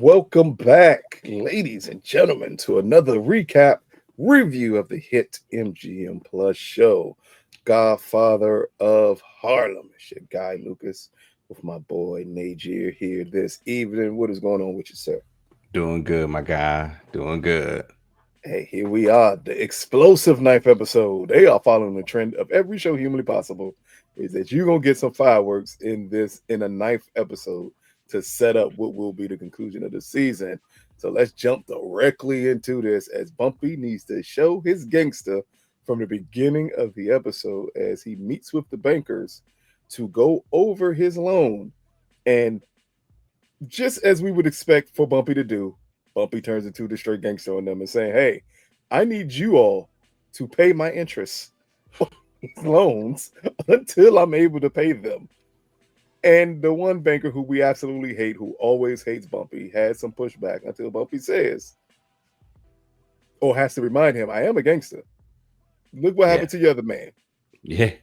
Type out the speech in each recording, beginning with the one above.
Welcome back, ladies and gentlemen, to another recap review of the hit MGM Plus show, Godfather of Harlem. It's your guy Lucas with my boy Najir here this evening. What is going on with you, sir? Doing good, my guy. Doing good. Hey, here we are, the explosive ninth episode. They are following the trend of every show humanly possible. Is that you're gonna get some fireworks in a ninth episode to set up what will be the conclusion of the season. So let's jump directly into this as Bumpy needs to show his gangster from the beginning of the episode as he meets with the bankers to go over his loan. And just as we would expect for Bumpy to do, Bumpy turns into the straight gangster on them and saying, "Hey, I need you all to pay my interest on these loans until I'm able to pay them." And the one banker who we absolutely hate, who always hates Bumpy, has some pushback until Bumpy says, or has to remind him, "I am a gangster. Look what Yeah. happened to your other man." Yeah.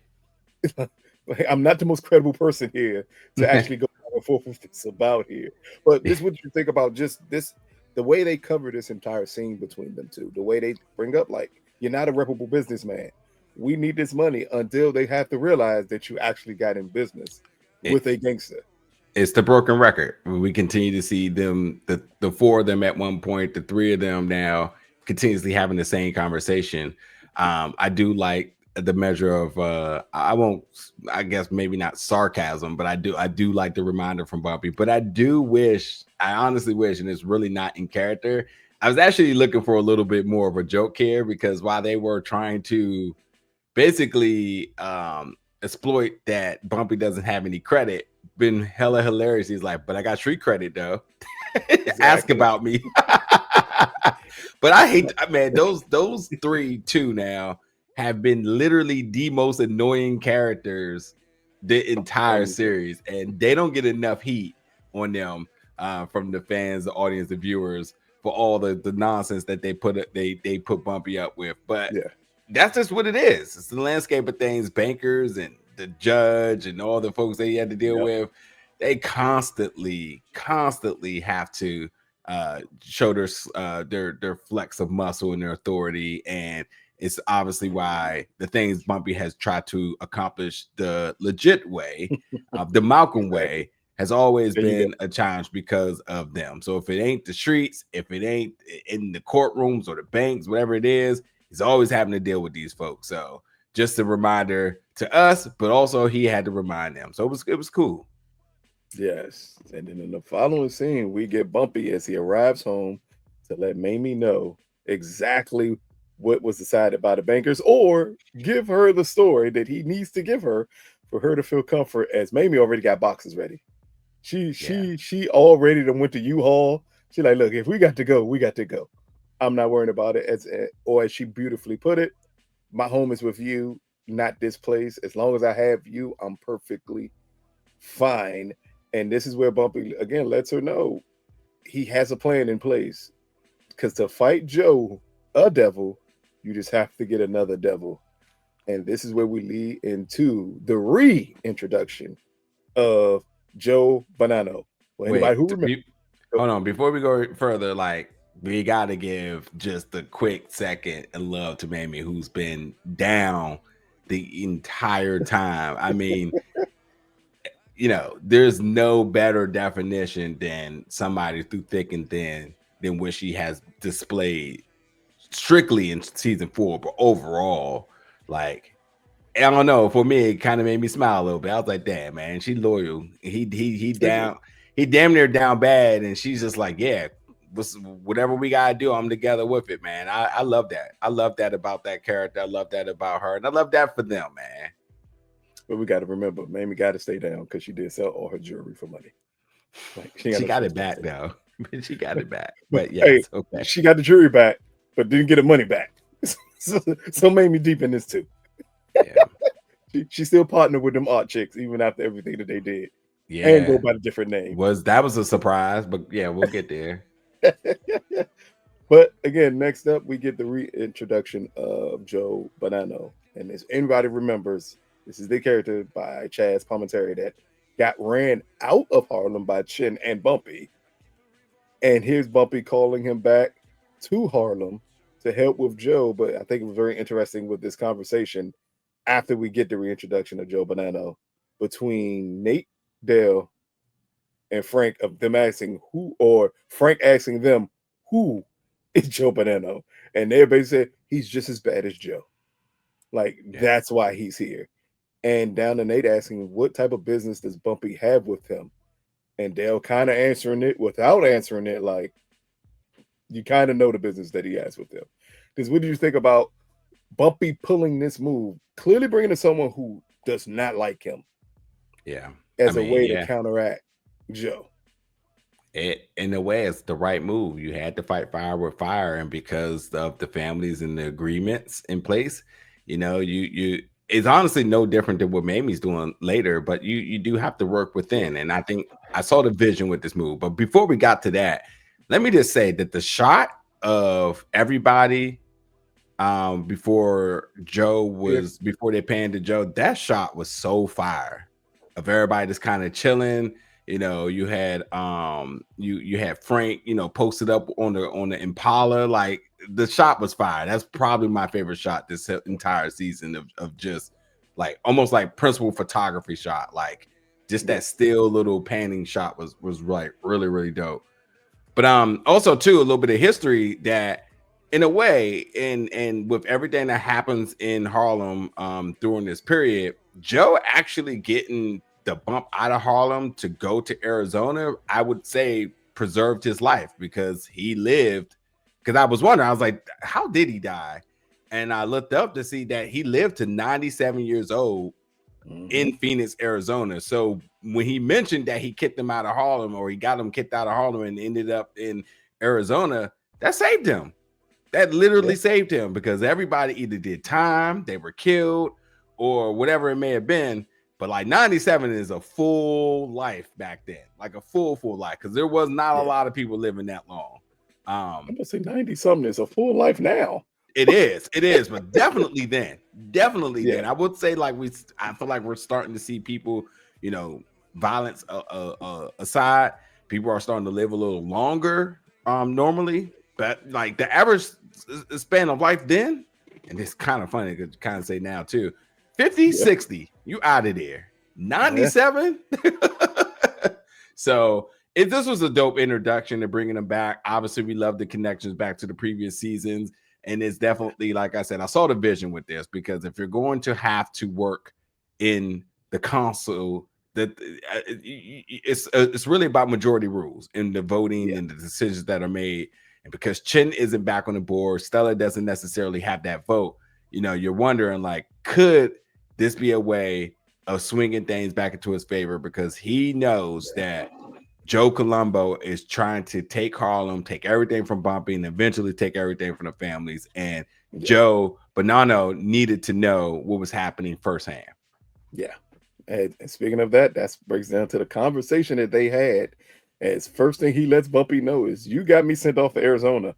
Like, I'm not the most credible person here to actually go back and forth with this about here. But this is what you think about just this, the way they cover this entire scene between them two, the way they bring up, like, you're not a reputable businessman. We need this money until they have to realize that you actually got in business It, with a gangster. it's the broken record. We continue to see them, the four of them at one point, the three of them now continuously having the same conversation. I do like the measure of I won't, I guess maybe not sarcasm, but I do like the reminder from Bumpy. But I honestly wish, and it's really not in character. I was actually looking for a little bit more of a joke here because while they were trying to basically exploit that Bumpy doesn't have any credit, been hella hilarious. He's like, but I got street credit though. Ask Exactly. about me. But I hate, man, those three too now have been literally the most annoying characters the entire series, and they don't get enough heat on them from the fans, the audience, the viewers for all the nonsense that they put Bumpy up with. But Yeah. that's just what it is. It's the landscape of things. Bankers and the judge and all the folks they had to deal Yep. with, they constantly have to show their flex of muscle and their authority. And it's obviously why the things Bumpy has tried to accomplish the legit way, the Malcolm Exactly. way, has always There you go. been a challenge because of them. So if it ain't the streets, if it ain't in the courtrooms or the banks, whatever it is, he's always having to deal with these folks. So just a reminder to us, but also he had to remind them. So it was cool. Yes. And then in the following scene, we get Bumpy as he arrives home to let Mamie know exactly what was decided by the bankers, or give her the story that he needs to give her for her to feel comfort, as Mamie already got boxes ready. She Yeah. she she already done went to U-Haul. She like, look, if we got to go, we got to go. I'm not worrying about it. Or as she beautifully put it, my home is with you, not this place. As long as I have you, I'm perfectly fine. And this is where Bumpy again lets her know he has a plan in place. Because to fight Joe, a devil, you just have to get another devil. And this is where we lead into the reintroduction of Joe Bonanno. Well, anybody Wait, who remembers, hold on. Before we go further, like we got to give just a quick second of love to Mamie, who's been down the entire time. I mean, there's no better definition than somebody through thick and thin than what she has displayed strictly in season 4, but overall, like, I don't know. For me, it kind of made me smile a little bit. I was like, "Damn, man, she's loyal. He down. He damn near down bad, and she's just like, yeah, whatever we gotta do, I'm together with it, man. I love that. I love that about that character. I love that about her, and I love that for them, man. but we got to remember, Mamie got to stay down because she did sell all her jewelry for money. Like she got She no got choice it but back to. though. She got it back. But But hey, yes, okay. she got the jury back, but didn't get her money back. So Mamie deep in this too. Yeah, She still partnered with them art chicks even after everything that they did, and go yeah. by a different name. That was a surprise, but yeah, we'll get there. But again, next up we get the reintroduction of Joe Bonanno, and as anybody remembers, this is the character by Chaz Palminteri that got ran out of Harlem by Chin and Bumpy. And here's Bumpy calling him back to Harlem to help with Joe. But I think it was very interesting with this conversation after we get the reintroduction of Joe Bonanno between Nate, Dale, and Frank, of them asking who, or Frank asking them who is Joe Bonanno. And everybody said he's just as bad as Joe. Like, Yeah. that's why he's here. And down to Nate asking what type of business does Bumpy have with him? And Dale kind of answering it without answering it, like, you kind of know the business that he has with them. Because what do you think about Bumpy pulling this move, clearly bringing in someone who does not like him Yeah. I as a mean, way to yeah. counteract Joe? It, in a way, it's the right move. You had to fight fire with fire, and because of the families and the agreements in place, you it's honestly no different than what Mamie's doing later. But you do have to work Yeah. within, and I think I saw the vision with this move. But before we got to that, let me just say that the shot of everybody Yeah. before they panned to Joe, that shot was so fire of everybody just kind of chilling. You had you had Frank, posted up on the Impala. Like, the shot was fire. That's probably my favorite shot this entire season of just like almost like principal photography shot. Like, just Yeah. that still little panning shot was like really, really dope. But also too, a little bit of history that, in a way, and with everything that happens in Harlem during this period, Joe actually getting the bump out of Harlem to go to Arizona, I would say, preserved his life, because he lived. Because I was wondering, I was like, how did he die? And I looked up to see that he lived to 97 years old Mm-hmm. in Phoenix, Arizona. So when he mentioned that he kicked him out of Harlem, or he got him kicked out of Harlem and ended up in Arizona, that saved him. That Yeah. literally saved him, because everybody either did time, they were killed, or whatever it may have been. But like 97 is a full life back then, like a full life, because there was not a Yeah. lot of people living that long. I'm gonna say 90 something is a full life now. It is, but definitely then. Yeah. I would say, like, I feel like we're starting to see people, violence aside, people are starting to live a little longer, normally. But like the average span of life then, and it's kind of funny to kind of say now too, 50, Yeah. 60, you out of there. Yeah. 97. So if this was a dope introduction to bringing them back, obviously we love the connections back to the previous seasons. And it's definitely, like I said, I saw the vision with this, because if you're going to have to work in the console, that it's really about majority rules in the voting Yeah. and the decisions that are made. And because Chin isn't back on the board, Stella doesn't necessarily have that vote. You're wondering, like, could this be a way of swinging things back into his favor, because he knows that Joe Colombo is trying to take Harlem, take everything from Bumpy, and eventually take everything from the families. And Yeah. Joe Bonanno needed to know what was happening firsthand. Yeah. And speaking of that, that breaks down to the conversation that they had. As first thing he lets Bumpy know is, you got me sent off to Arizona.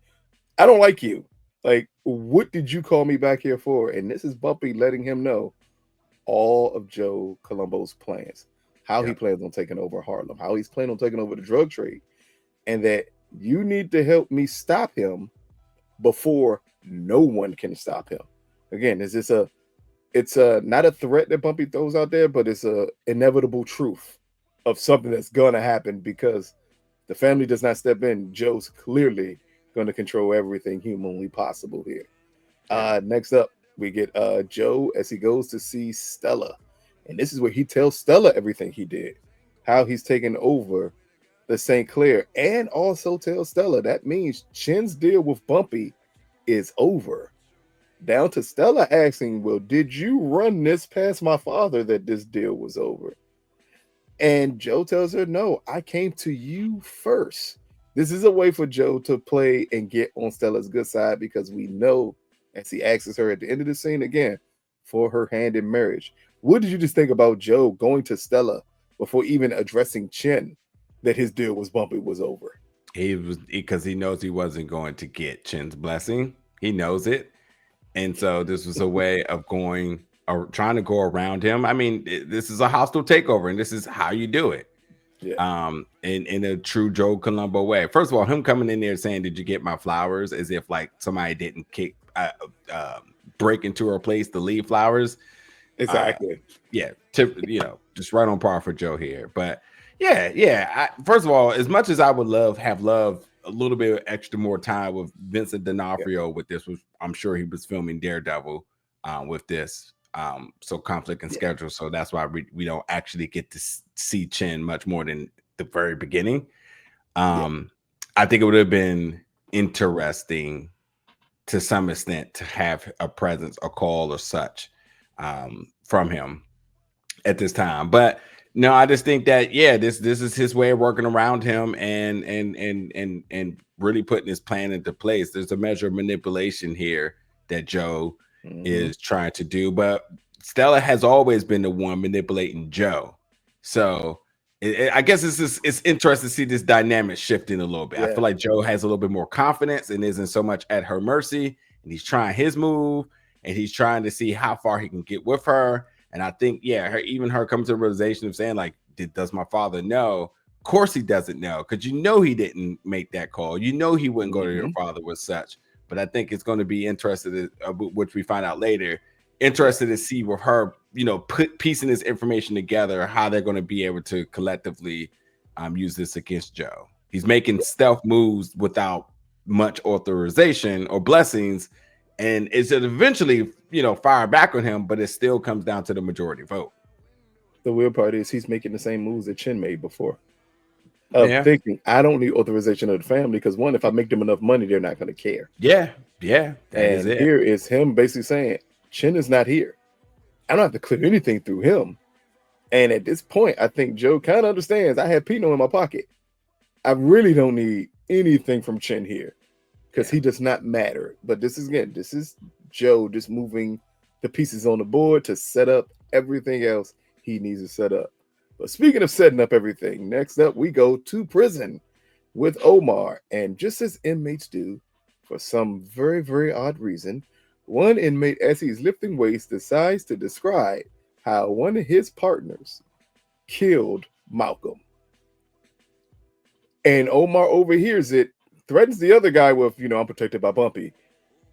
I don't like you. Like, what did you call me back here for? And this is Bumpy letting him know all of Joe Colombo's plans, how he Yep. plans on taking over Harlem, how he's planning on taking over the drug trade, and that you need to help me stop him before no one can stop him. Again, is this a it's a not a threat that Bumpy throws out there, but it's a inevitable truth of something that's gonna happen because the family does not step in. Joe's clearly going to control everything humanly possible here. Yeah. Next up, we get Joe as he goes to see Stella. And this is where he tells Stella everything he did, how he's taken over the St. Clair, and also tells Stella that means Chin's deal with Bumpy is over. Down to Stella asking, well, did you run this past my father that this deal was over? And Joe tells her, no, I came to you first. This is a way for Joe to play and get on Stella's good side because we know, as he asks her at the end of the scene again, for her hand in marriage. What did you just think about Joe going to Stella before even addressing Chin that his deal was Bumpy was over? He was, because he knows he wasn't going to get Chin's blessing. He knows it. And so this was a way of trying to go around him. I mean, this is a hostile takeover, and this is how you do it. Yeah. In a true Joe Colombo way. First of all, him coming in there saying, "Did you get my flowers?" as if like somebody didn't break into her place to leave flowers. Exactly. Yeah, just right on par for Joe here. But first of all, as much as I would have loved a little bit extra more time with Vincent D'Onofrio with this, was I'm sure he was filming Daredevil with this. So conflict and schedule. So that's why we don't actually get to see Chin much more than the very beginning. I think it would have been interesting to some extent to have a presence, a call or such from him at this time. But no, I just think that this is his way of working around him and really putting his plan into place. There's a measure of manipulation here that Joe is trying to do, but Stella has always been the one manipulating Joe. So I guess it's interesting to see this dynamic shifting a little bit. I feel like Joe has a little bit more confidence and isn't so much at her mercy, and he's trying his move and he's trying to see how far he can get with her. And I think, her coming to the realization of saying, like, does my father know? Of course he doesn't know, because he didn't make that call. He wouldn't go to your father with such. But I think it's going to be interesting, which we find out later, interested to see with her, piecing this information together, how they're going to be able to collectively use this against Joe. He's making stealth moves without much authorization or blessings, and it's eventually fire back on him, but it still comes down to the majority vote. The weird part is he's making the same moves that Chin made before. Thinking, I don't need authorization of the family, because one, if I make them enough money, they're not going to care. That is it. Here is him basically saying, Chin is not here. I don't have to clear anything through him. And at this point, I think Joe kind of understands, I have Pino in my pocket. I really don't need anything from Chin here, because he does not matter. But this is Joe just moving the pieces on the board to set up everything else he needs to set up. But speaking of setting up everything, next up we go to prison with Omar. And just as inmates do, for some very, very odd reason, one inmate, as he's lifting weights, decides to describe how one of his partners killed Malcolm. And Omar overhears it, threatens the other guy with, I'm protected by Bumpy,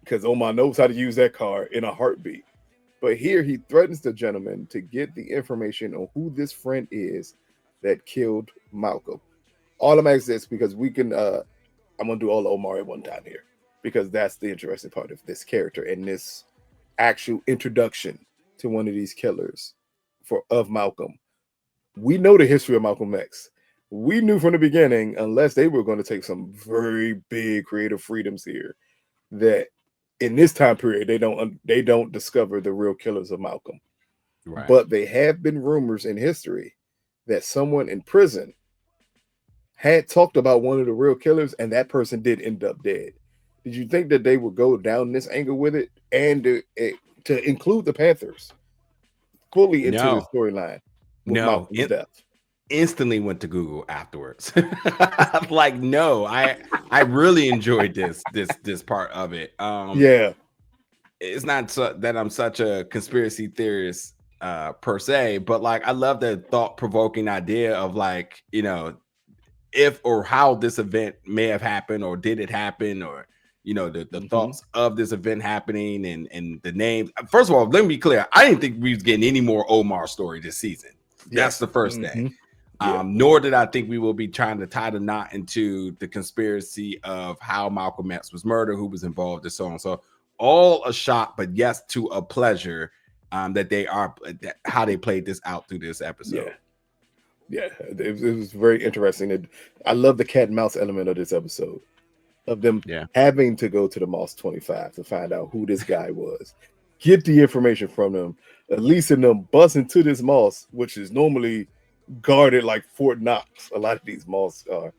because Omar knows how to use that card in a heartbeat. But here he threatens the gentleman to get the information on who this friend is that killed Malcolm. All I'm asking is because we can, I'm going to do all of Omar at one time here, because that's the interesting part of this character and this actual introduction to one of these killers of Malcolm. We know the history of Malcolm X. We knew from the beginning, unless they were going to take some very big creative freedoms here, that in this time period they don't discover the real killers of Malcolm. Right. But they have been rumors in history that someone in prison had talked about one of the real killers, and that person did end up dead. Did you think that they would go down this angle with it, and to include the Panthers fully into the storyline? No, instantly went to Google afterwards. Like, no, I really enjoyed this part of it. It's not that I'm such a conspiracy theorist per se, but like I love the thought-provoking idea of like, if or how this event may have happened, or did it happen, or the thoughts of this event happening, and the names. First of all, let me be clear, I didn't think we was getting any more Omar story this season. That's the first thing. Nor did I think we will be trying to tie the knot into the conspiracy of how Malcolm X was murdered, who was involved, and so on. So all a shock, but yes, to a pleasure how they played this out through this episode. It was very interesting. I love the cat and mouse element of this episode, of them having to go to the Moss 25 to find out who this guy was, get the information from them, Elise and them bust into this Moss, which is normally guarded like Fort Knox. A lot of these malls are,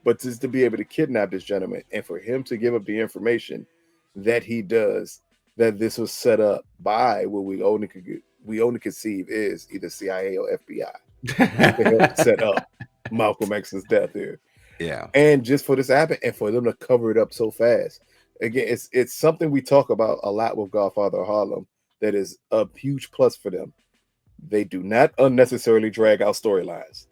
but just to be able to kidnap this gentleman and for him to give up the information that he does, that this was set up by what we only conceive is either CIA or FBI to help set up Malcolm X's death here. And just for this to happen and for them to cover it up so fast. Again, it's something we talk about a lot with Godfather of Harlem that is a huge plus for them. They do not unnecessarily drag out storylines.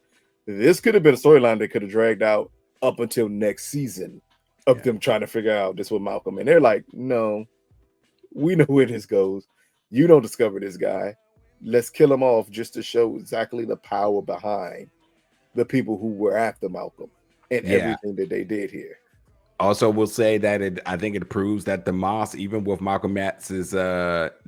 This could have been a storyline that could have dragged out up until next season of Yeah. them trying to figure out this with Malcolm. And they're like, no, we know where this goes. You don't discover this guy. Let's kill him off just to show exactly the power behind the people who were after Malcolm and Yeah. everything that they did here. Also, we'll say that I think it proves that the Moss, even with Malcolm X's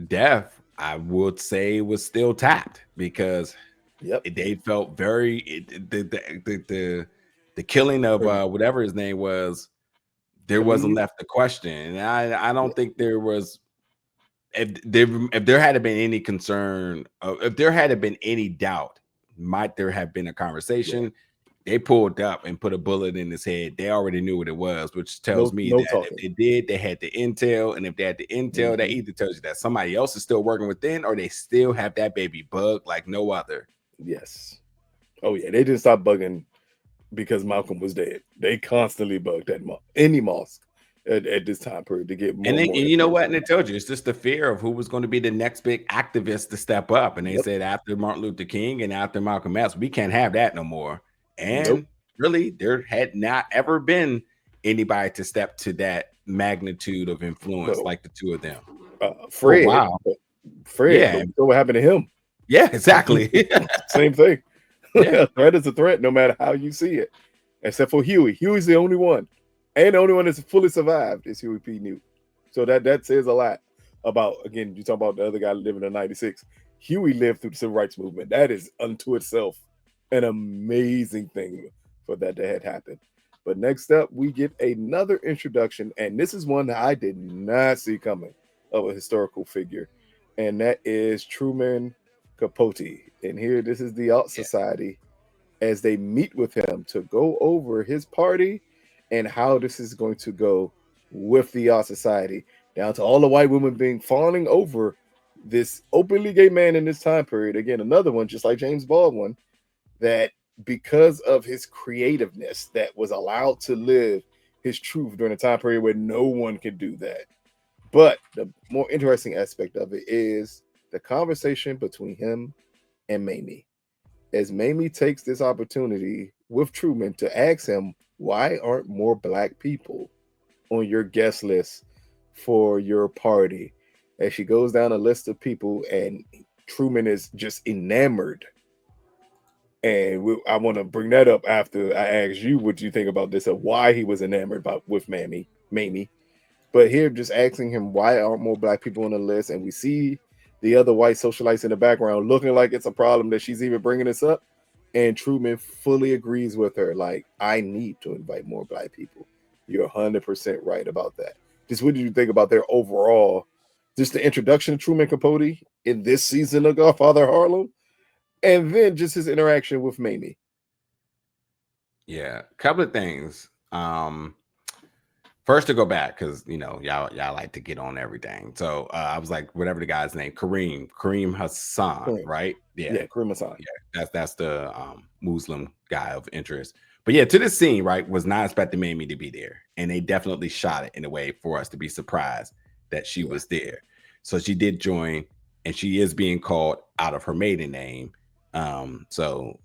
death, I would say was still tapped because they felt very the killing of whatever his name was. There wasn't left a question, and I don't think there was. If there had been any concern, if there had been any doubt, might there have been a conversation? They pulled up and put a bullet in his head. They already knew what it was, which tells me that talking. if they did, they had the intel. And if they had the intel, that either tells you that somebody else is still working within or they still have that baby bug like no other. Yes. Oh, yeah. They didn't stop bugging because Malcolm was dead. They constantly bugged at any mosque at this time period to get more And, and more. you know what? And it told you it's just the fear of who was going to be the next big activist to step up. And they said after Martin Luther King and after Malcolm X, we can't have that no more. And really, there had not ever been anybody to step to that magnitude of influence like the two of them. Fred. Oh, wow. Fred. Yeah. So what happened to him? Yeah, exactly. Same thing. Yeah. Threat is a threat no matter how you see it. Except for Huey. Huey's the only one. And the only one that's fully survived is Huey P. Newt. So that says a lot about, again, you talk about the other guy living in 96. Huey lived through the civil rights movement. That is unto itself an amazing thing for that to had happened. But next up, we get another introduction, and this is one that I did not see coming, of a historical figure, and that is Truman Capote. And here, this is the Alt Society as they meet with him to go over his party and how this is going to go with the Alt Society, down to all the white women being fawning over this openly gay man in this time period. Again, another one, just like James Baldwin, that because of his creativeness that was allowed to live his truth during a time period where no one could do that. But the more interesting aspect of it is the conversation between him and Mayme. As Mayme takes this opportunity with Truman to ask him, why aren't more black people on your guest list for your party? As she goes down a list of people and Truman is just enamored. And I want to bring that up after I ask you what you think about this, of why he was enamored with Mayme. But here, just asking him why aren't more black people on the list, and we see the other white socialites in the background looking like it's a problem that she's even bringing this up. And Truman fully agrees with her. Like, I need to invite more black people. You're 100% right about that. Just what did you think about their overall, just the introduction of Truman Capote in this season of Godfather of Harlem? And then just his interaction with Mayme. Yeah, a couple of things. First, to go back, because y'all like to get on everything. So I was like, whatever the guy's name, Kareem Hassan, right? Yeah, Kareem Hassan. Yeah, that's the Muslim guy of interest. But yeah, to this scene, right, was not expecting Mayme to be there, and they definitely shot it in a way for us to be surprised that she was there. So she did join, and she is being called out of her maiden name. So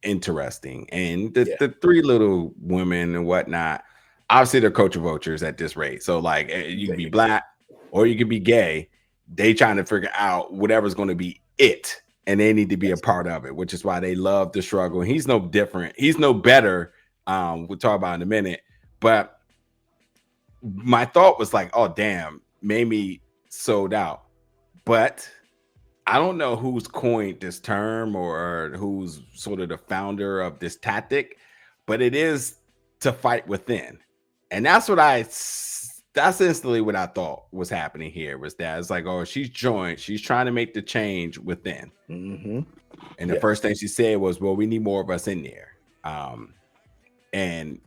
interesting. And the three little women and whatnot, obviously they're culture vultures at this rate. So like you can be black or you can be gay. They trying to figure out whatever's going to be it, and they need to be a part of it, which is why they love the struggle. And he's no different. He's no better. We'll talk about in a minute. But my thought was like, oh damn, Mayme sold out. But I don't know who's coined this term or who's sort of the founder of this tactic, but it is to fight within. And that's instantly what I thought was happening here, was that it's like, oh, she's joined. She's trying to make the change within. And the first thing she said was, well, we need more of us in there. And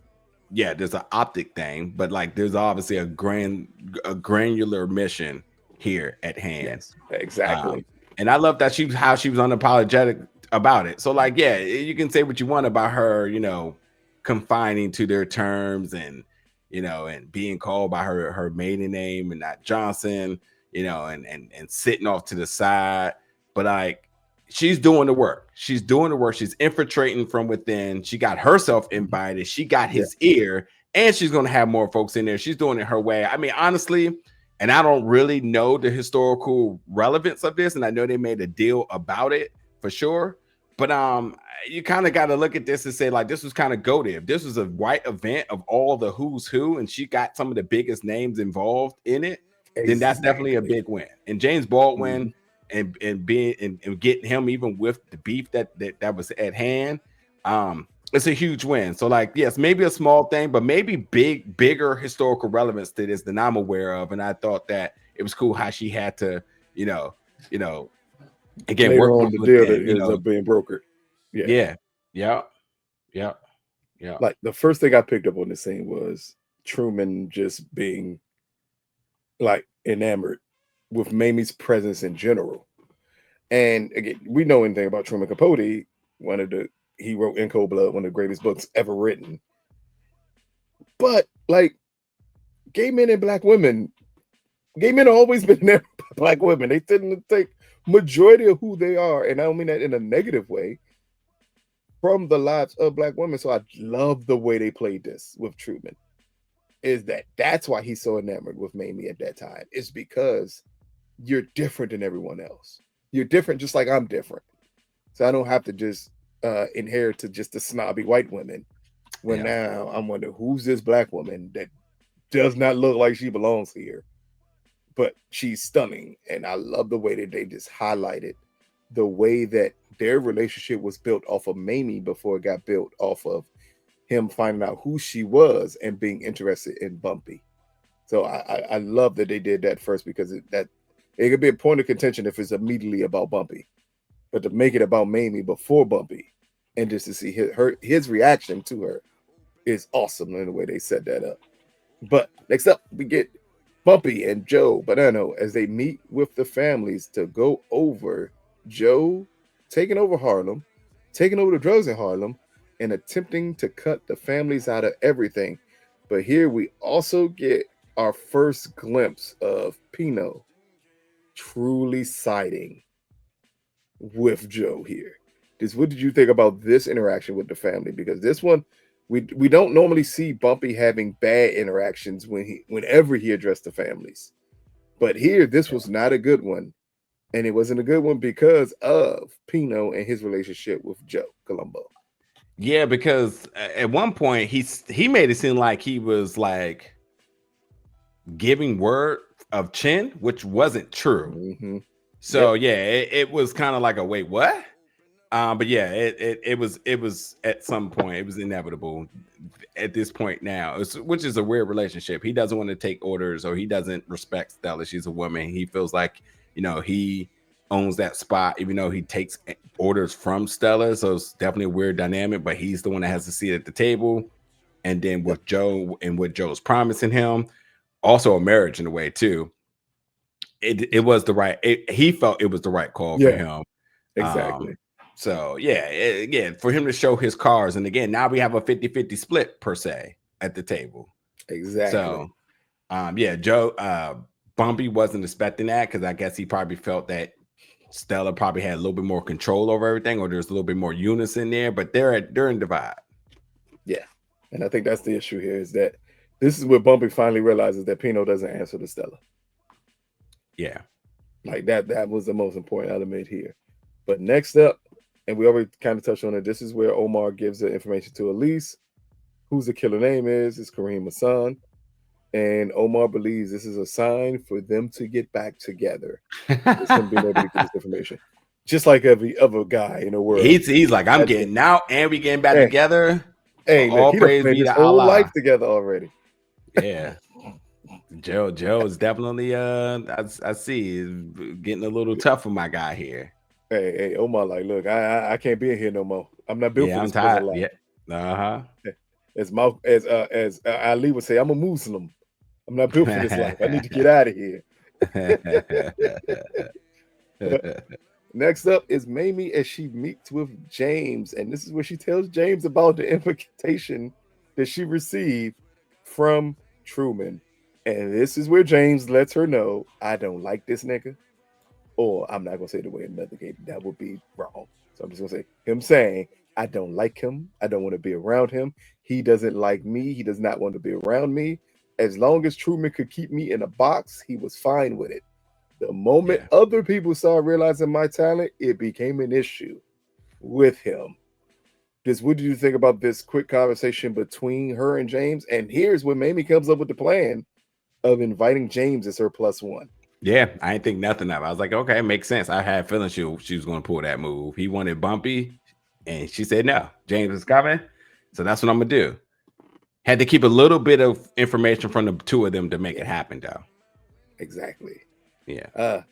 yeah, there's an optic thing, but like there's obviously a granular mission here at hand. Yes, exactly. And I love that how she was unapologetic about it. So like, yeah, you can say what you want about her, confining to their terms and, and being called by her maiden name and not Johnson, and sitting off to the side. But like, she's doing the work. She's doing the work. She's infiltrating from within. She got herself invited. She got his ear, and she's going to have more folks in there. She's doing it her way. I mean, honestly, and I don't really know the historical relevance of this, and I know they made a deal about it for sure. But you kind of got to look at this and say, like, this was kind of goated. If this was a white event of all the who's who, and she got some of the biggest names involved in it, then that's definitely a big win. And James Baldwin and being and getting him even with the beef that was at hand, it's a huge win. So, like, yes, maybe a small thing, but maybe bigger historical relevance to this than I'm aware of. And I thought that it was cool how she had to, again, later work on with the deal within, that ends up being brokered. Yeah. Like the first thing I picked up on the scene was Truman just being like enamored with Mayme's presence in general. And again, we know anything about Truman Capote, he wrote In Cold Blood, one of the greatest books ever written. But like gay men and black men have always been there by black women. They tend to take majority of who they are, and I don't mean that in a negative way, from the lives of black women. So I love the way they played this with Truman. That's why he's so enamored with Mayme at that time. It's because you're different than everyone else. You're different just like I'm different. So I don't have to just inherit to just the snobby white women. Now I'm wondering who's this black woman that does not look like she belongs here, but she's stunning. And I love the way that they just highlighted the way that their relationship was built off of Mayme before it got built off of him finding out who she was and being interested in Bumpy. So I love that they did that first, because it could be a point of contention if it's immediately about Bumpy, but to make it about Mayme before Bumpy and just to see his reaction to her is awesome in the way they set that up. But next up, we get Bumpy and Joe Bonanno as they meet with the families to go over Joe taking over Harlem, taking over the drugs in Harlem, and attempting to cut the families out of everything. But here we also get our first glimpse of Pino truly siding with Joe here. What did you think about this interaction with the family? Because this one, we don't normally see Bumpy having bad interactions whenever he addressed the families. But here, this was not a good one. And it wasn't a good one because of Pino and his relationship with Joe Colombo. Yeah, because at one point he made it seem like he was like giving word of chin, which wasn't true. Mm-hmm. So it was kind of like a wait, what? But yeah, it was at some point it was inevitable at this point now, which is a weird relationship. He doesn't want to take orders, or he doesn't respect Stella. She's a woman. He feels like he owns that spot, even though he takes orders from Stella. So it's definitely a weird dynamic, but he's the one that has to sit at the table. And then with Joe and what Joe's promising him, also a marriage in a way too. It was the right. He felt it was the right call for him. Exactly. So again, for him to show his cards, and again, now we have a 50-50 split per se at the table. Exactly. So Joe Bumpy wasn't expecting that, because I guess he probably felt that Stella probably had a little bit more control over everything, or there's a little bit more unison there, but they're in divide. Yeah. And I think that's the issue here, is that this is where Bumpy finally realizes that Pino doesn't answer to Stella. Yeah. Like that was the most important element here. But next up, and we already kind of touched on it, this is where Omar gives the information to Elise, whose the killer name is Kareem Hassan. And Omar believes this is a sign for them to get back together. It's him being able to get this information. Just like every other guy in the world. He's like, I'm getting out and we getting back together. Hey, all praise be his to whole Allah. life together already. Yeah. Joe is definitely I see getting a little tough for my guy here. Hey, Omar, like, look, I can't be in here no more. I'm not built for this tired. life. Yeah. As Ali would say, I'm a Muslim. I'm not built for this life. I need to get out of here. Next up is Mayme as she meets with James, and this is where she tells James about the invitation that she received from Truman. And this is where James lets her know, I don't like this nigga. or I'm not gonna say the way another game. That would be wrong. So I'm just gonna say him saying, I don't like him. I don't want to be around him. He doesn't like me. He does not want to be around me. As long as Truman could keep me in a box, he was fine with it. The moment Yeah. other people started realizing my talent, it became an issue with him. Just what do you think about this quick conversation between her and James? And here's when Mayme comes up with the plan of inviting James as her +1. Yeah, I didn't think nothing of it. I was like, okay, it makes sense. I had a feeling she was going to pull that move. He wanted Bumpy, and she said no. James is coming, so that's what I'm gonna do. Had to keep a little bit of information from the two of them to make it happen, though. Exactly. Yeah.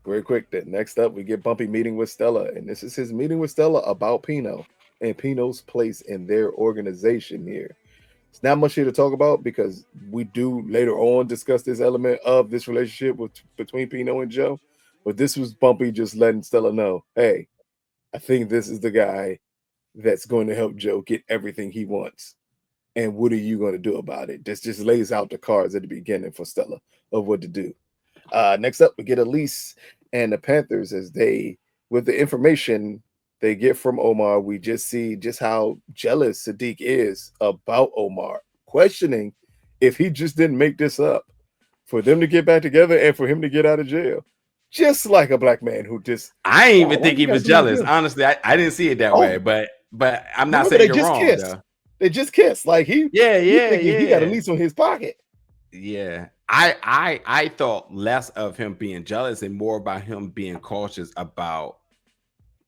Very quick. Then next up, we get Bumpy meeting with Stella, and this is his meeting with Stella about Pino and Pino's place in their organization here. It's not much here to talk about because we do later on discuss this element of this relationship between Pino and Joe. But this was Bumpy just letting Stella know, hey, I think this is the guy that's going to help Joe get everything he wants. And what are you going to do about it? This just lays out the cards at the beginning for Stella of what to do. Next up, we get Elise and the Panthers as they, with the information they get from Omar, we just see just how jealous Sadiq is about Omar, questioning if he just didn't make this up for them to get back together and for him to get out of jail. Just like a black man who just, I didn't even why think you he gotta was be like jealous. him? Honestly, I didn't see it that way. Oh, But I'm not remember saying they you're just wrong, kissed. though. They just kissed. Like Yeah, he yeah, thinking he got yeah. Elise on his pocket. Yeah. I thought less of him being jealous and more about him being cautious about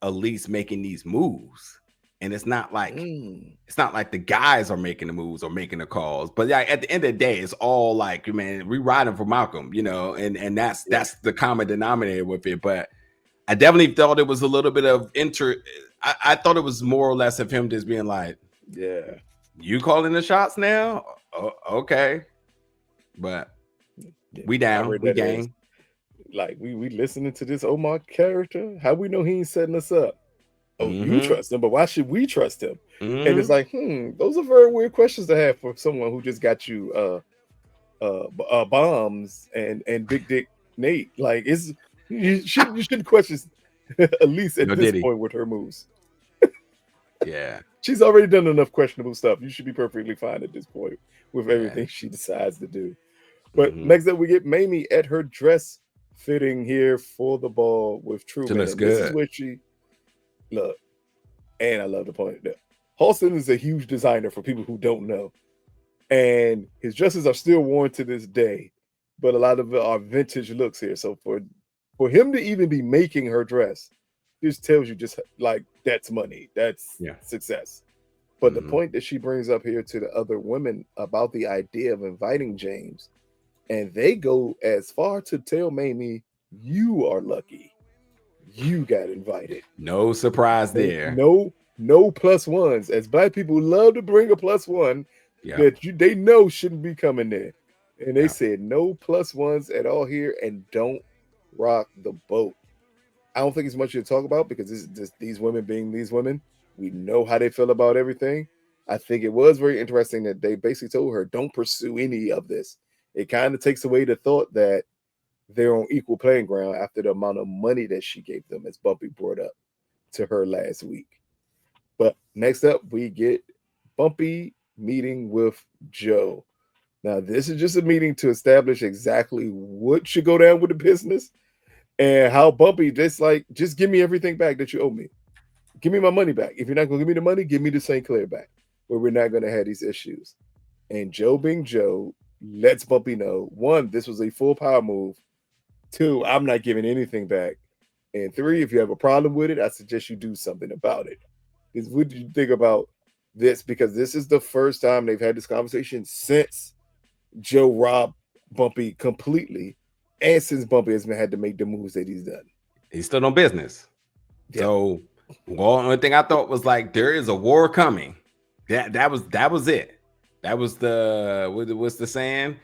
Elise making these moves. And it's not like the guys are making the moves or making the calls, but yeah, at the end of the day, it's all like, man, we riding for Malcolm, and that's the common denominator with it. But I definitely thought it was a little bit of I thought it was more or less of him just being like, yeah, you calling the shots now? Okay. But we I down, read we that as gang. like we listening to this Omar character. How we know he ain't setting us up? Oh, you Mm-hmm. trust him, but why should we trust him? And it's Mm-hmm. like, those are very weird questions to have for someone who just got you bombs and big dick Nate. Like, you shouldn't question Elise at No this Diddy. point with her moves. Yeah. She's already done enough questionable stuff. You should be perfectly fine at this point with Yeah. everything she decides to do. But Mm-hmm. next up, we get Mayme at her dress fitting here for the ball with She Truman. looks And this is good. where she look. And I love the point that Halston is a huge designer for people who don't know. And his dresses are still worn to this day, but a lot of it are vintage looks here. So for him to even be making her dress, this tells you just like that's money, that's Yeah. success. But the Mm-hmm. point that she brings up here to the other women about the idea of inviting James, and they go as far to tell Mayme, you are lucky. You got invited. No surprise No, there. no +1s. As black people love to bring a +1 Yeah. that they know shouldn't be coming there. And they Yeah. said no +1s at all here and don't rock the boat. I don't think it's much to talk about because this is just these women being these women. We know how they feel about everything. I think it was very interesting that they basically told her, don't pursue any of this. It kind of takes away the thought that they're on equal playing ground after the amount of money that she gave them, as Bumpy brought up to her last week. But next up, we get Bumpy meeting with Joe. Now, this is just a meeting to establish exactly what should go down with the business and how Bumpy just give me everything back that you owe me. Give me my money back. If you're not going to give me the money, give me the St. Clair back, where we're not going to have these issues. And Joe being Joe lets Bumpy know, one, this was a full power move. Two, I'm not giving anything back. And three, if you have a problem with it, I suggest you do something about it. What do you think about this? Because this is the first time they've had this conversation since Joe robbed Bumpy completely, and since Bumpy has had to make the moves that he's done. He's still on business. Yep. So, only thing I thought was like there is a war coming. That was it. That was what's the saying?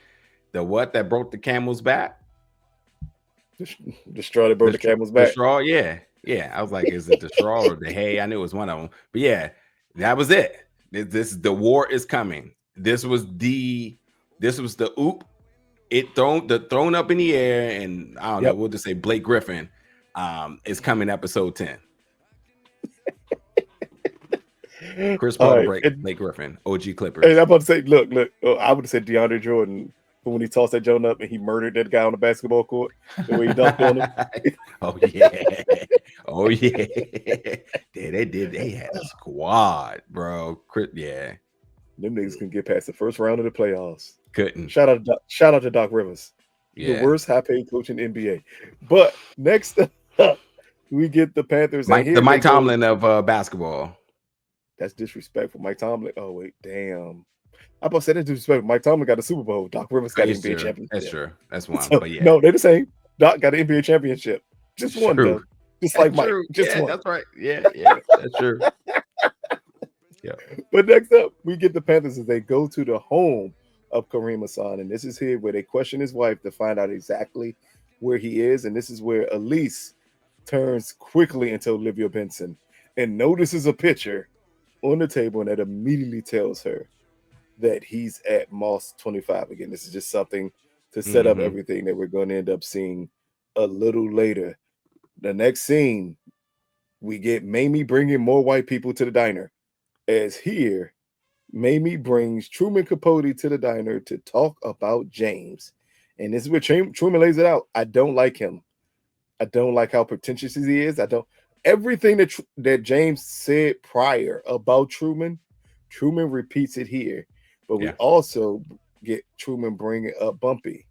The what that broke the camel's back? The straw that broke the camel's back. The straw, yeah. I was like, is it the straw or the hay? I knew it was one of them. But yeah, that was it. This the war is coming. This was the oop. It thrown up in the air, and I don't know. We'll just say Blake Griffin It's coming episode 10. Chris All Paul to right. break Blake Griffin, OG And Clippers. I'm about to say, look, I would have said DeAndre Jordan when he tossed that Joan up and he murdered that guy on the basketball court, the way he dunked on him. Oh yeah. Oh yeah. Yeah, they did. They had a squad, bro. Yeah. Them niggas can get past the first round of the playoffs. Couldn't. Shout out to Doc Rivers. Yeah. The worst high paid coach in the NBA. But next up, we get the Panthers. The Mike Tomlin of basketball. That's disrespectful. Mike Tomlin. Oh, wait, damn. I'm about to say that's disrespectful. Mike Tomlin got a Super Bowl. Doc Rivers got an NBA championship. That's true. That's one. So, but yeah. No, they're the same. Doc got an NBA championship. Just one, though. Just like Mike. Just one. That's right. Yeah, that's true. Yeah. But next up, we get the Panthers as they go to the home of Kareem Hassan. And this is here where they question his wife to find out exactly where he is. And this is where Elise turns quickly into Olivia Benson and notices a picture on the table, and that immediately tells her that he's at Moss 25 again. This is just something to set up everything that we're going to end up seeing a little later. The next scene, we get Mayme bringing more white people to the diner. As here, Mayme brings Truman Capote to the diner to talk about James. And this is where Truman lays it out. I don't like him. I don't like how pretentious he is. Everything that James said prior about Truman repeats it here. But we also get Truman bringing up Bumpy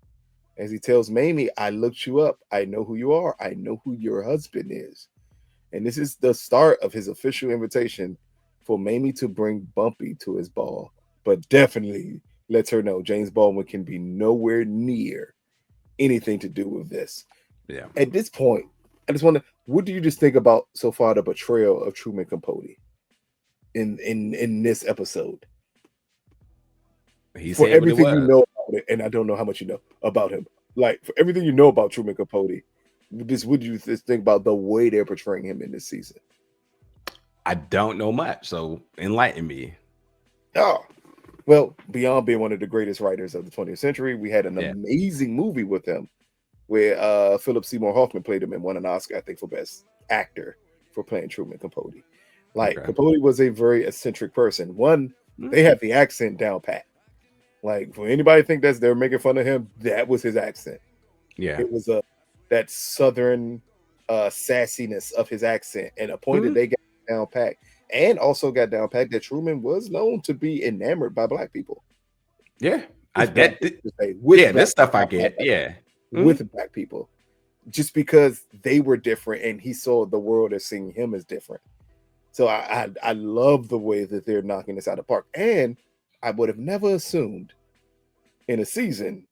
as he tells Mayme, I looked you up. I know who you are. I know who your husband is. And this is the start of his official invitation for Mayme to bring Bumpy to his ball, but definitely lets her know James Baldwin can be nowhere near anything to do with this. Yeah. At this point, I just wonder, what do you just think about so far the betrayal of Truman Capote in this episode? He for said everything what it you was. know about it, and I don't know how much you know about him. Like, for everything you know about Truman Capote, what do you think about the way they're portraying him in this season? I don't know much, so enlighten me. Oh, well, beyond being one of the greatest writers of the 20th century, we had an amazing movie with him where Philip Seymour Hoffman played him and won an Oscar, I think, for Best Actor for playing Truman Capote. Like, Capote was a very eccentric person. One, they have the accent down pat. Like, for anybody think they're making fun of him, that was his accent. Yeah. It was that southern sassiness of his accent, and a point that they got down pat, and also got down pat that Truman was known to be enamored by black people. Yeah. This stuff I get. Yeah. With black people. Just because they were different and he saw the world as seeing him as different. So I love the way that they're knocking this out of the park. And I would have never assumed in a season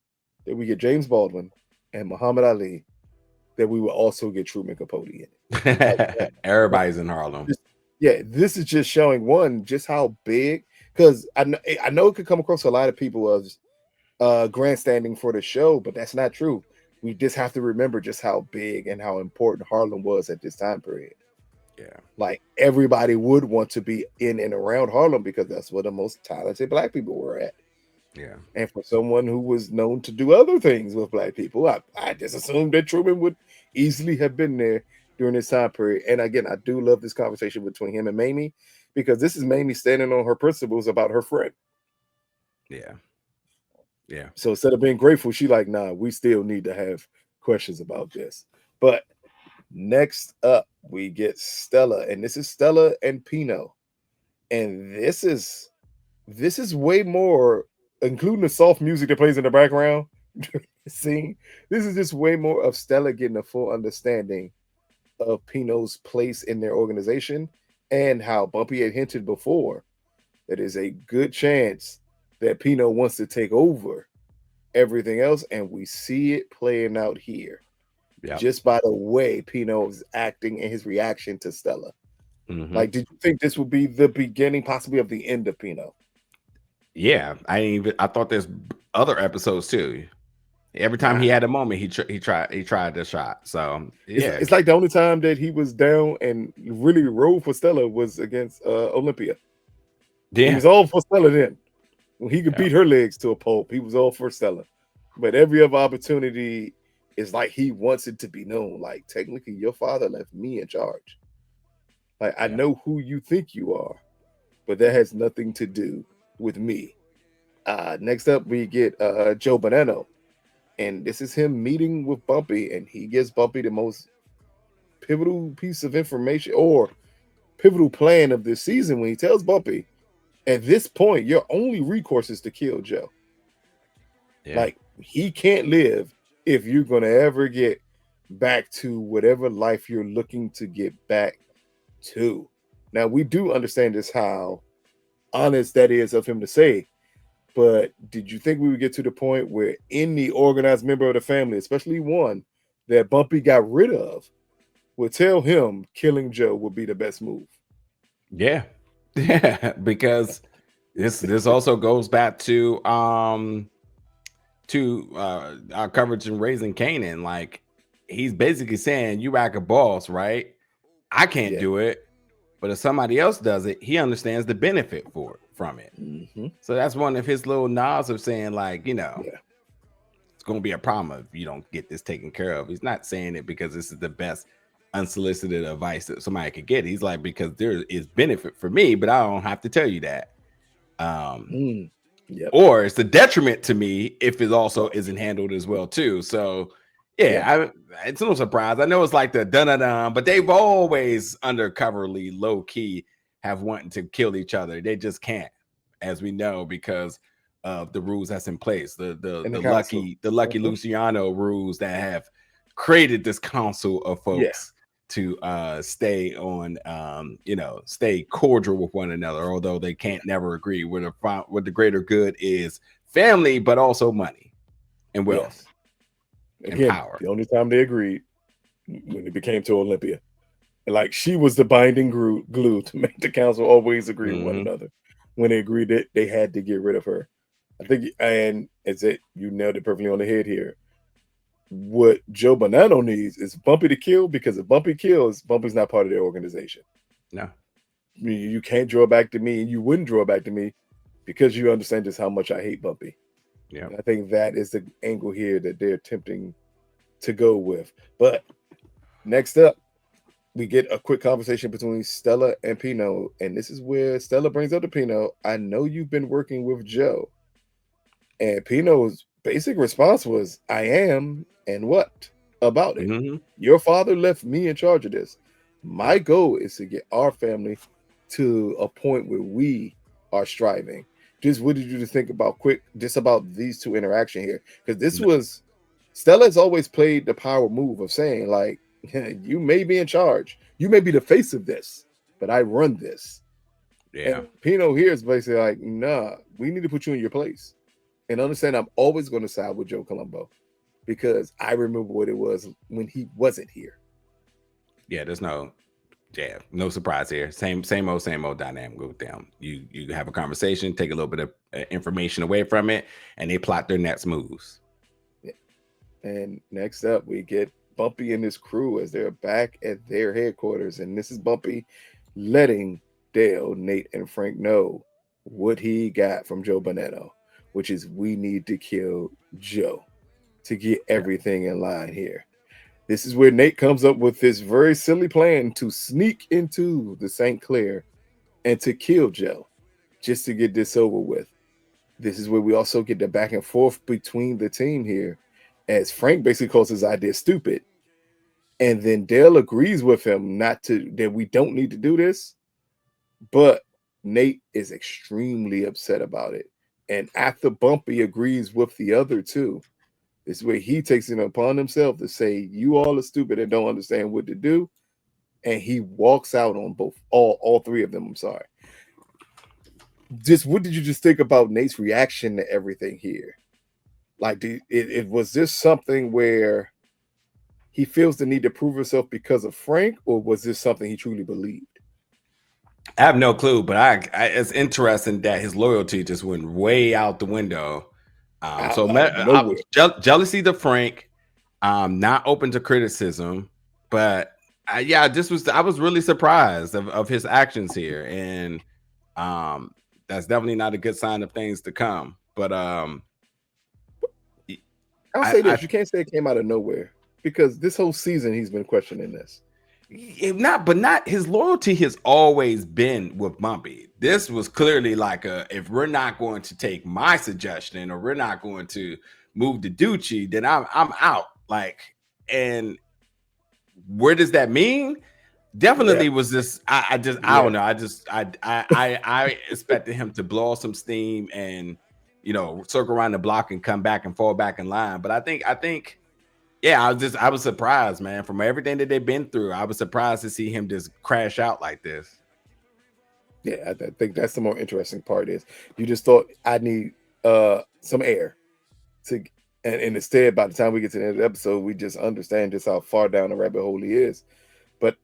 that we get James Baldwin and Muhammad Ali that we will also get Truman Capote in it. Everybody's in Harlem. This is just showing just how big, because I know it could come across to a lot of people as grandstanding for the show, but that's not true. We just have to remember just how big and how important Harlem was at this time period. Yeah, like everybody would want to be in and around Harlem because that's where the most talented black people were at. Yeah. And for someone who was known to do other things with black people, I just assumed that Truman would easily have been there during this time period. And again, I do love this conversation between him and Mayme, because this is Mayme standing on her principles about her friend. Yeah. Yeah. So instead of being grateful, she like, nah, we still need to have questions about this. But next up, we get Stella, and this is Stella and Pino. And this is way more, including the soft music that plays in the background scene. This is just way more of Stella getting a full understanding of Pino's place in their organization, and how Bumpy had hinted before that is a good chance that Pino wants to take over everything else, and we see it playing out here. Yep. Just by the way Pino is acting and his reaction to Stella. Mm-hmm. Like, did you think this would be the beginning, possibly, of the end of Pino? Yeah, I thought there's other episodes too. Every time he had a moment, he tried the shot. So yeah, it's like the only time that he was down and really rode for Stella was against Olympia. Yeah, he was all for Stella then. When he could beat her legs to a pulp, he was all for Stella. But every other opportunity It's like he wants it to be known. Like, technically, your father left me in charge. Like, I Yeah. know who you think you are, but that has nothing to do with me. Next up, we get Joe Bonanno. And this is him meeting with Bumpy, and he gives Bumpy the most pivotal piece of information or pivotal plan of this season when he tells Bumpy, at this point, your only recourse is to kill Joe. Yeah. Like, he can't live if you're going to ever get back to whatever life you're looking to get back to. Now, we do understand this, how honest that is of him to say, but did you think we would get to the point where any organized member of the family, especially one that Bumpy got rid of, would tell him killing Joe would be the best move? Yeah. Yeah. Because this also goes back to our coverage in Raising Canaan. Like, he's basically saying, you act a boss, right? I can't Yeah. do it, but if somebody else does it, he understands the benefit from it. Mm-hmm. So that's one of his little nods of saying, like, Yeah. it's going to be a problem if you don't get this taken care of. He's not saying it because this is the best unsolicited advice that somebody could get. He's like, because there is benefit for me, but I don't have to tell you that. Yep. Or it's a detriment to me if it also isn't handled as well too. So yeah, it's no surprise. I know it's like the dun-dun-dun, but they've always undercoverly, low key, have wanted to kill each other. They just can't, as we know, because of the rules that's in place. The lucky Luciano rules that have created this council of folks to stay on, stay cordial with one another, although they can't never agree what the greater good is: family, but also money and wealth. Again, power. The only time they agreed when it became to Olympia. Like, she was the binding glue to make the council always agree with one another. When they agreed that they had to get rid of her. I think, and it's it, you nailed it perfectly on the head here. What Joe Bonanno needs is Bumpy to kill, because if Bumpy kills, Bumpy's not part of their organization. No. You can't draw back to me, and you wouldn't draw back to me because you understand just how much I hate Bumpy. Yeah, I think that is the angle here that they're attempting to go with. But next up, we get a quick conversation between Stella and Pino, and this is where Stella brings up to Pino, I know you've been working with Joe. And Pino's basic response was, I am, and what about it? Your father left me in charge of this. My goal is to get our family to a point where we are striving. Just what did you think about about these two interaction here? Because this was, Stella's always played the power move of saying, like, you may be in charge, you may be the face of this, but I run this. Yeah. And Pino here is basically like, nah, we need to put you in your place. And understand, I'm always going to side with Joe Colombo because I remember what it was when he wasn't here. Yeah, there's no surprise here. Same old dynamic with them. You have a conversation, take a little bit of information away from it, and they plot their next moves. Yeah. And next up, we get Bumpy and his crew as they're back at their headquarters. And this is Bumpy letting Dale, Nate, and Frank know what he got from Joe Bonanno, which is we need to kill Joe to get everything in line here. This is where Nate comes up with this very silly plan to sneak into the St. Clair and to kill Joe just to get this over with. This is where we also get the back and forth between the team here, as Frank basically calls his idea stupid. And then Dale agrees with him that we don't need to do this. But Nate is extremely upset about it. And after Bumpy agrees with the other two, this is where he takes it upon himself to say, you all are stupid and don't understand what to do. And he walks out on all three of them. I'm sorry. What did you just think about Nate's reaction to everything here? Like, was this something where he feels the need to prove himself because of Frank, or was this something he truly believed? I have no clue, but it's interesting that his loyalty just went way out the window. Jealousy to Frank, not open to criticism, but I was really surprised of his actions here, and that's definitely not a good sign of things to come. But I'll say this: you can't say it came out of nowhere because this whole season he's been questioning this. Not his loyalty has always been with Bumpy. This was clearly like if we're not going to take my suggestion or we're not going to move the Ducci, then I'm out. Like, and where does that mean? Definitely was this. I don't know. I expected him to blow off some steam and circle around the block and come back and fall back in line. But I think. Yeah, I was surprised, man. From everything that they've been through, I was surprised to see him just crash out like this. Yeah, I think that's the more interesting part is you just thought I need some air to, and instead by the time we get to the end of the episode, we just understand just how far down the rabbit hole he is. But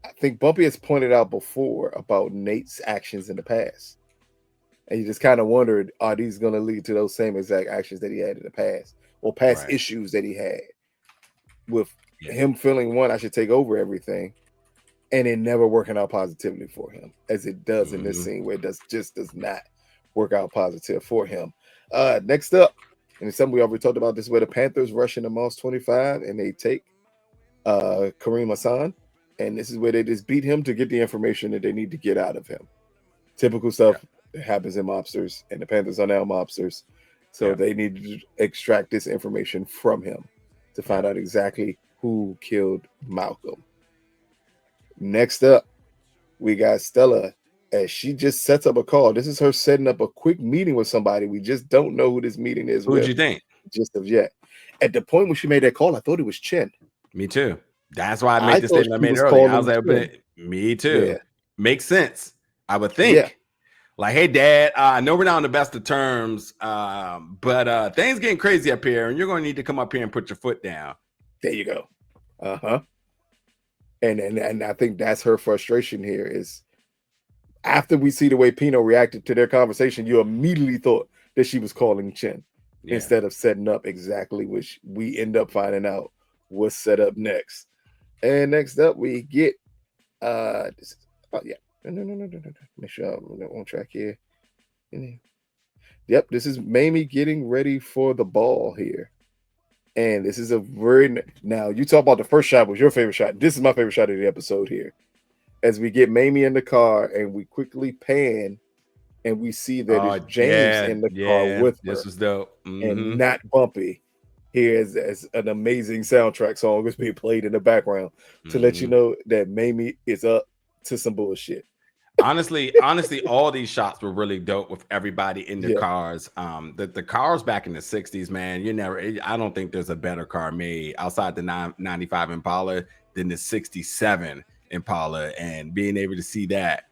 I think Bumpy has pointed out before about Nate's actions in the past. And you just kind of wondered, are these going to lead to those same exact actions that he had in the past or past issues that he had with him feeling I should take over everything and it never working out positively for him as it does in this scene where it just does not work out positive for him. Next up, and something we already talked about, this is where the Panthers rush into Moss 25 and they take Kareem Hassan. And this is where they just beat him to get the information that they need to get out of him. Typical stuff that happens in mobsters, and the Panthers are now mobsters. So they need to extract this information from him to find out exactly who killed Malcolm. Next up, we got Stella as she just sets up a call. This is her setting up a quick meeting with somebody. We just don't know who this meeting is with. Who'd you think? Just of yet. At the point when she made that call, I thought it was Chen. Me too. That's why I made the statement I made earlier. I was like, me too. Yeah. Makes sense. I would think. Yeah. Like, hey, Dad, I know we're not on the best of terms, but things getting crazy up here, and you're going to need to come up here and put your foot down. There you go. And I think that's her frustration here is after we see the way Pino reacted to their conversation, you immediately thought that she was calling Chen instead of setting up exactly which we end up finding out was set up next. And next up, we get No. Make sure I'm on track here. Yep, this is Mayme getting ready for the ball here. And this is a now you talk about the first shot was your favorite shot. This is my favorite shot of the episode here. As we get Mayme in the car and we quickly pan and we see that it's James in the car with her. This was dope. And not Bumpy. Here as an amazing soundtrack song is being played in the background to let you know that Mayme is up to some bullshit. Honestly, all these shots were really dope with everybody in the cars. The cars back in the 60s, man, I don't think there's a better car made outside the 95 Impala than the 67 Impala, and being able to see that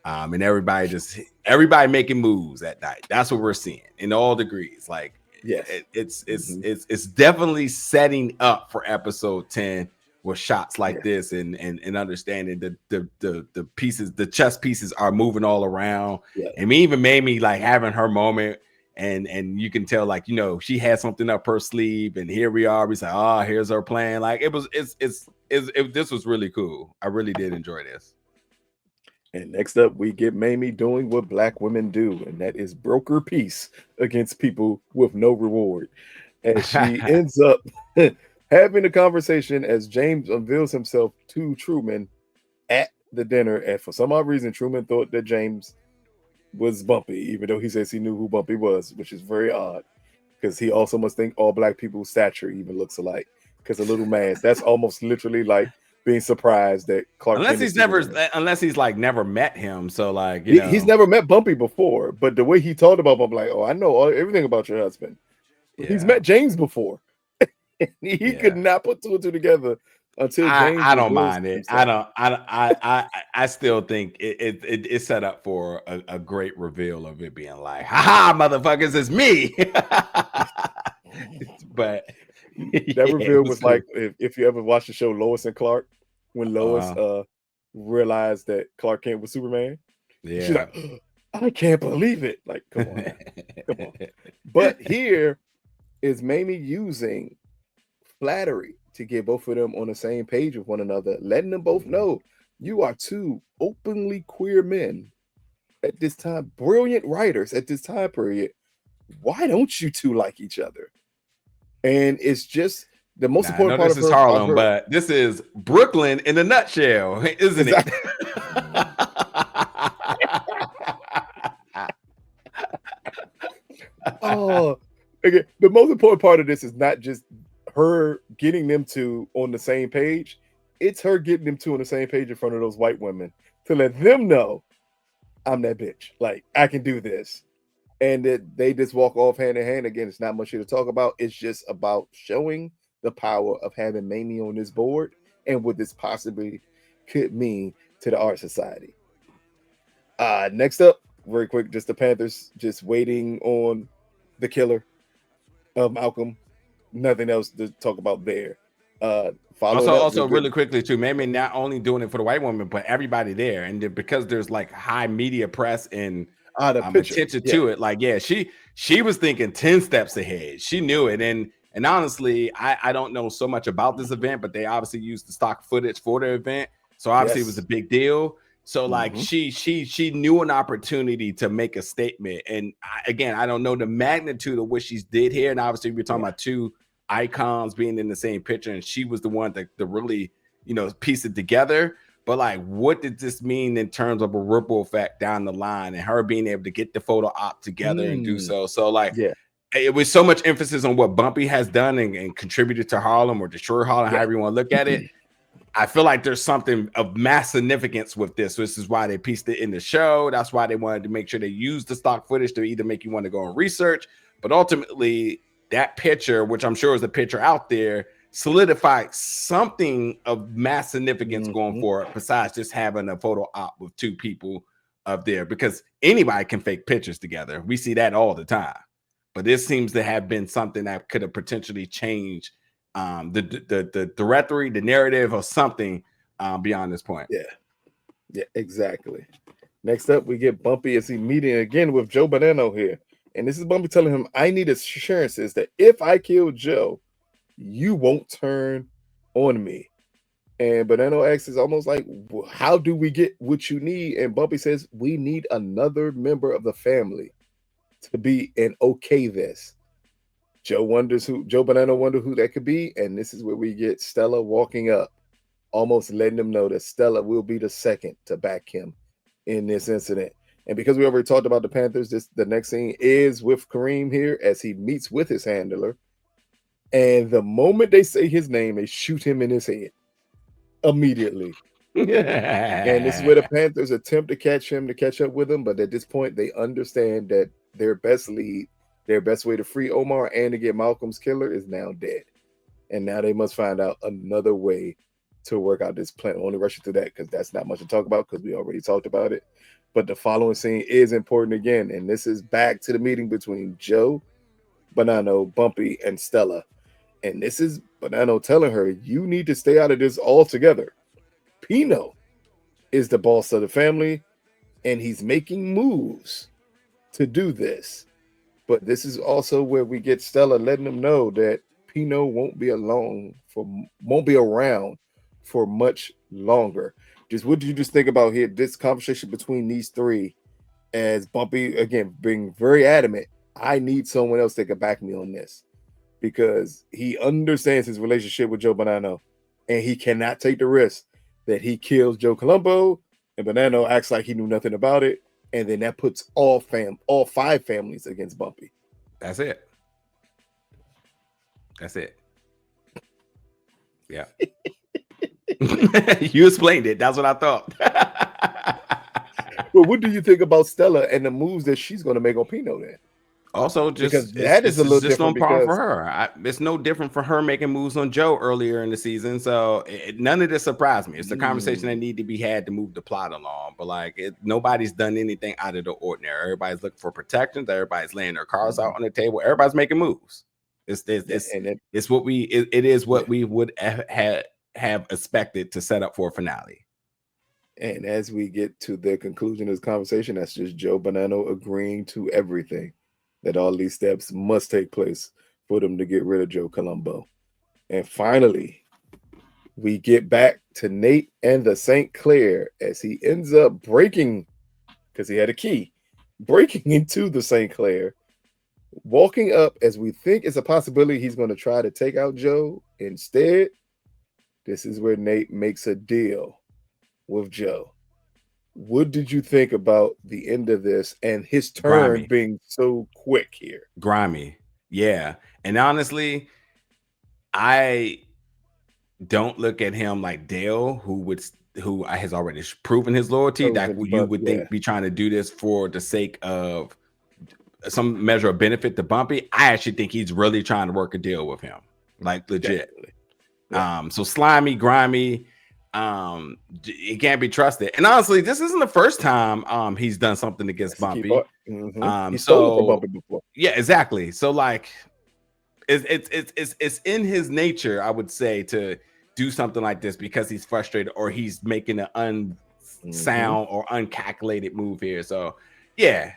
and everybody making moves at night. That's what we're seeing in all degrees. Like, it's definitely setting up for episode 10 with shots like this and understanding the pieces, the chess pieces are moving all around. And me even made me like having her moment and you can tell like, she had something up her sleeve and here we are. We say, here's her plan. Like this was really cool. I really did enjoy this. And next up, we get Mayme doing what Black women do, and that is broker peace against people with no reward. As she ends up having a conversation as James unveils himself to Truman at the dinner. And for some odd reason, Truman thought that James was Bumpy, even though he says he knew who Bumpy was, which is very odd because he also must think all Black people's stature even looks alike because a little mask. That's almost literally like being surprised that Clark unless he's like never met him. So like, he's never met Bumpy before, but the way he talked about Bumpy, like, I know everything about your husband. He's met James before. He could not put two and two together until James. I don't mind it. I still think it's set up for a great reveal of it being like, haha, motherfuckers, it's me. But that reveal was cool. Like if you ever watched the show Lois and Clark, when Lois realized that Clark Kent was Superman. She's like, I can't believe it. Like, come on. But here is Mayme using flattery to get both of them on the same page with one another, letting them both know you are two openly queer men at this time, brilliant writers at this time period. Why don't you two like each other? And it's just the most Now, I important know part this of is her of Harlem, her but this is Brooklyn in a nutshell, isn't it? exactly. Oh, again, the most important part of this is not just her getting them two on the same page. It's her getting them two on the same page in front of those white women to let them know I'm that bitch. Like I can do this. And that they just walk off hand in hand. Again, it's not much here to talk about. It's just about showing the power of having Mayme on this board and what this possibly could mean to the art society. Next up, very quick, just the Panthers just waiting on the killer of Malcolm. Nothing else to talk about there. Following up, Also, really quickly too, maybe not only doing it for the white woman, but everybody there, and because there's like high media press and the picture. attention Yeah. to it. Like, yeah, she was thinking 10 steps ahead. She knew it, and honestly, I don't know so much about this event, but they obviously used the stock footage for the event, so obviously it was a big deal. So like she knew an opportunity to make a statement, and again, I don't know the magnitude of what she's did here, and obviously we're talking about two icons being in the same picture, and she was the one to really piece it together. But like, what did this mean in terms of a ripple effect down the line, and her being able to get the photo op together and do so? So like, it was so much emphasis on what Bumpy has done and contributed to Harlem or destroy Harlem, however you want to look at it. I feel like there's something of mass significance with this. This is why they pieced it in the show. That's why they wanted to make sure they used the stock footage to either make you want to go and research, but ultimately that picture, which I'm sure is a picture out there, solidified something of mass significance going forward, besides just having a photo op with two people up there, because anybody can fake pictures together. We see that all the time. But this seems to have been something that could have potentially changed the rhetoric, the narrative, or something beyond this point. Yeah, exactly. Next up, we get Bumpy as he meeting again with Joe Bonanno here. And this is Bumpy telling him, I need assurances that if I kill Joe, you won't turn on me. And Bonanno asks, is almost like, well, how do we get what you need? And Bumpy says, we need another member of the family to be and okay this. Joe Bonanno wonders who that could be. And this is where we get Stella walking up, almost letting them know that Stella will be the second to back him in this incident. And because we already talked about the Panthers, the next scene is with Kareem here as he meets with his handler. And the moment they say his name, they shoot him in his head immediately. And this is where the Panthers attempt to catch up with him. But at this point, they understand that their best way to free Omar and to get Malcolm's killer is now dead. And now they must find out another way to work out this plan. Only rush through that because that's not much to talk about because we already talked about it. But the following scene is important again. And this is back to the meeting between Joe, Bonanno, Bumpy, and Stella. And this is Bonanno telling her, you need to stay out of this altogether. Pino is the boss of the family, and he's making moves to do this. But this is also where we get Stella letting them know that Pino won't be around for much longer. Just what did you just think about here? This conversation between these three, as Bumpy again being very adamant, I need someone else that can back me on this because he understands his relationship with Joe Bonanno, and he cannot take the risk that he kills Joe Colombo, and Bonanno acts like he knew nothing about it, and then that puts all five families against Bumpy. That's it. Yeah. You explained it. That's what I thought. Well, what do you think about Stella and the moves that she's going to make on Pino then? Also, because that is a little different because for her. It's no different for her making moves on Joe earlier in the season. So none of this surprised me. It's a conversation that need to be had to move the plot along. But like, nobody's done anything out of the ordinary. Everybody's looking for protections. Everybody's laying their cards out on the table. Everybody's making moves. It's what we would have expected to set up for a finale. And as we get to the conclusion of this conversation, that's just Joe Bonanno agreeing to everything, that all these steps must take place for them to get rid of Joe Colombo. And finally, we get back to Nate and the St. Clair as he ends up breaking, because he had a key, breaking into the St. Clair Walking up as we think it's a possibility he's going to try to take out Joe. Instead, this is where Nate makes a deal with Joe. What did you think about the end of this and his turn Grimy, being so quick here? grimy. Yeah. And honestly, I don't look at him like Dale, who has already proven his loyalty. That Chosen, who you but would yeah, think be trying to do this for the sake of some measure of benefit to Bumpy. I actually think he's really trying to work a deal with him, like legit. definitely. Yeah. So slimy, grimy, it can't be trusted. And honestly, this isn't the first time he's done something against That's the key Bumpy. part. He stole it from Bumpy before. Yeah, exactly. So like it's in his nature, I would say, to do something like this because he's frustrated or he's making an unsound or uncalculated move here. So yeah,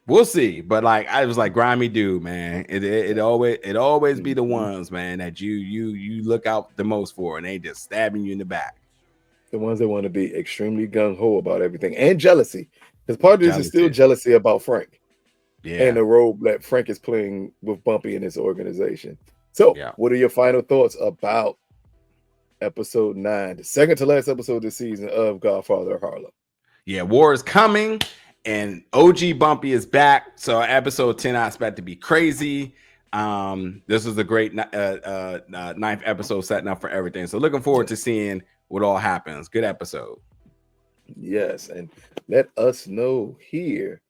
we'll see. But like I was like, grimy dude, man. It always be the ones, man, that you look out the most for, and they just stabbing you in the back. The ones that want to be extremely gung ho about everything and jealousy. Because part of this is still Jealousy. jealousy about Frank and Yeah. the role that Frank is playing with Bumpy in his organization. So, Yeah. what are your final thoughts about episode 9, the second to last episode this season of Godfather of Harlem? Yeah, war is coming, and OG Bumpy is back. So episode 10 I expect to be crazy. This was a great ninth episode setting up for everything. So looking forward to seeing what all happens. Good episode. Yes, and let us know here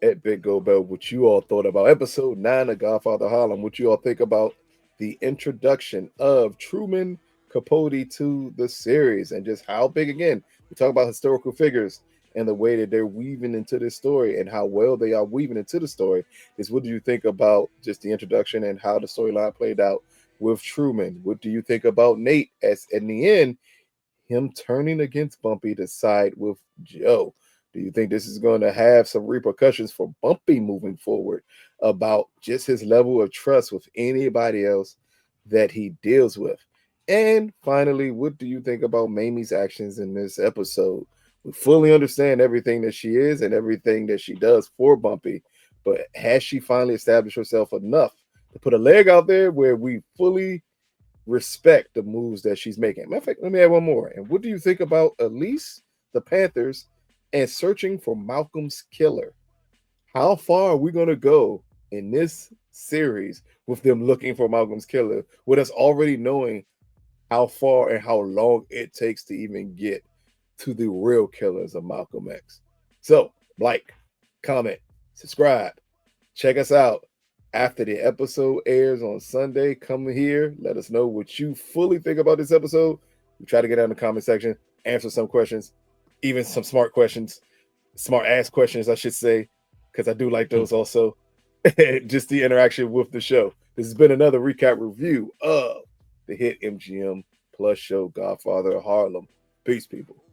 at Big Go Bell what you all thought about episode 9 of Godfather of Harlem. What you all think about the introduction of Truman Capote to the series, and just how big, again, we talk about historical figures and the way that they're weaving into this story and how well they are weaving into the story. Is what do you think about just the introduction and how the storyline played out with Truman? What do you think about Nate as in the end, him turning against Bumpy to side with Joe? Do you think this is going to have some repercussions for Bumpy moving forward about just his level of trust with anybody else that he deals with? And finally, what do you think about Mayme's actions in this episode? We fully understand everything that she is and everything that she does for Bumpy, but has she finally established herself enough to put a leg out there where we fully respect the moves that she's making? Matter of fact, let me add one more. And what do you think about Elise, the Panthers, and searching for Malcolm's killer? How far are we going to go in this series with them looking for Malcolm's killer, with us already knowing how far and how long it takes to even get to the real killers of Malcolm X? So, like, comment, subscribe, check us out. After the episode airs on Sunday, come here. Let us know what you fully think about this episode. We try to get out in the comment section, answer some questions, even some smart questions, smart ass questions, I should say, because I do like those also. Just the interaction with the show. This has been another recap review of the hit MGM Plus show, Godfather of Harlem. Peace, people.